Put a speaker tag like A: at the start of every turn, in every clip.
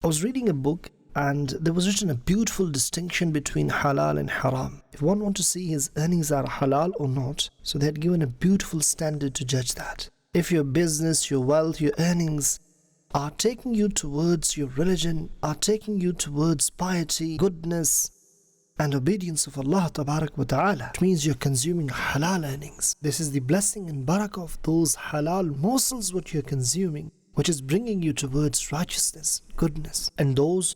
A: I was reading a book and there was written a beautiful distinction between halal and haram. If one wants to see his earnings are halal or not, so they had given a beautiful standard to judge that. If your business, your wealth, your earnings are taking you towards your religion, are taking you towards piety, goodness, and obedience of Allah Tabarak wa Ta'ala, it means you're consuming halal earnings. This is the blessing and barakah of those halal morsels what you're consuming, which is bringing you towards righteousness, goodness. And those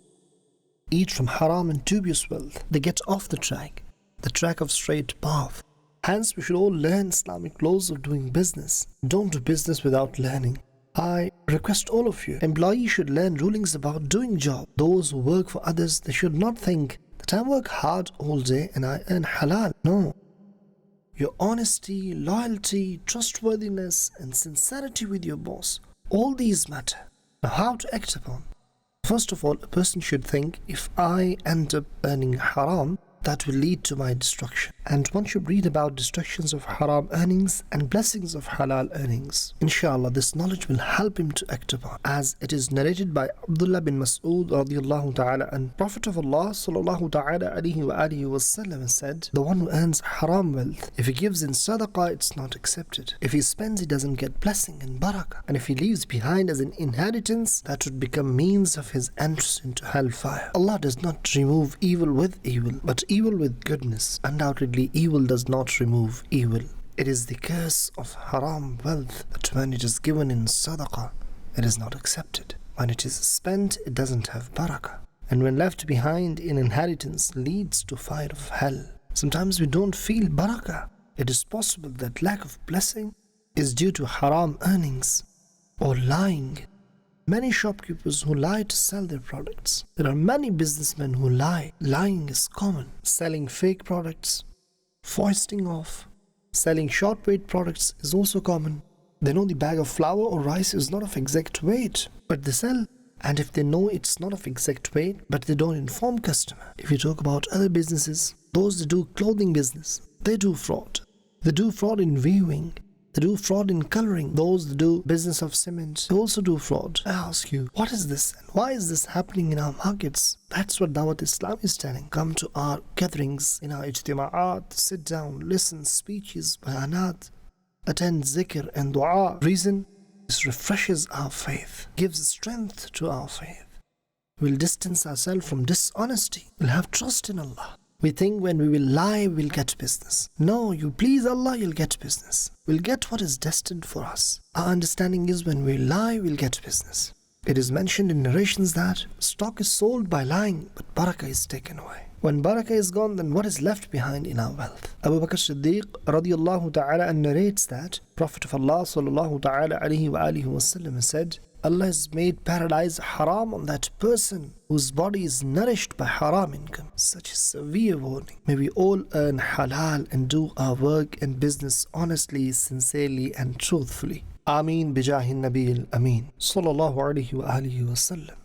A: eat from haram and dubious wealth, they get off the track of straight path. Hence, we should all learn Islamic laws of doing business. Don't do business without learning. I request all of you, employees should learn rulings about doing job. Those who work for others, they should not think that I work hard all day and I earn halal. No. Your honesty, loyalty, trustworthiness, and sincerity with your boss, all these matter. Now, how to act upon? First of all, a person should think, if I end up earning haram, that will lead to my destruction. And one should read about destructions of haram earnings and blessings of halal earnings. Inshallah, this knowledge will help him to act upon. As it is narrated by Abdullah bin Mas'ud radiyallahu ta'ala, and Prophet of Allah sallallahu ta'ala alayhi wa alihi wasallam said, the one who earns haram wealth, if he gives in sadaqah, it's not accepted. If he spends, he doesn't get blessing and barakah. And if he leaves behind as an inheritance, that would become means of his entrance into hellfire. Allah does not remove evil with evil, but evil with goodness. Undoubtedly, evil does not remove evil. It is the curse of haram wealth that when it is given in sadaqah, it is not accepted. When it is spent, it doesn't have barakah. And when left behind in inheritance, leads to fire of hell. Sometimes we don't feel barakah. It is possible that lack of blessing is due to haram earnings or lying. Many shopkeepers who lie to sell their products. There are many businessmen who lie. Lying is common. Selling fake products, foisting off, selling short weight products is also common. They know the bag of flour or rice is not of exact weight, but they sell. And if they know it's not of exact weight, but they don't inform customer. If you talk about other businesses, those that do clothing business, they do fraud. They do fraud in viewing. They do fraud in coloring. Those that do business of cement, they also do fraud. I ask you, what is this and why is this happening in our markets? That's what dawateislami is telling. Come to our gatherings, in our ijtima'at, sit down, listen, speeches, bayanat, attend zikr and dua. Reason? This refreshes our faith, gives strength to our faith. We'll distance ourselves from dishonesty. We'll have trust in Allah. We think when we will lie, we'll get business. No, you please Allah, you'll get business. We'll get what is destined for us. Our understanding is when we lie, we'll get business. It is mentioned in narrations that stock is sold by lying, but barakah is taken away. When barakah is gone, then what is left behind in our wealth? Abu Bakr Siddiq radiyallahu ta'ala narrates that Prophet of Allah sallallahu ta'ala alayhi wa alihi wasallam said, Allah has made paradise haram on that person whose body is nourished by haram income. Such a severe warning. May we all earn halal and do our work and business honestly, sincerely and truthfully. Ameen bijahin Nabil Ameen. Sallallahu alayhi wa alihi wa sallam.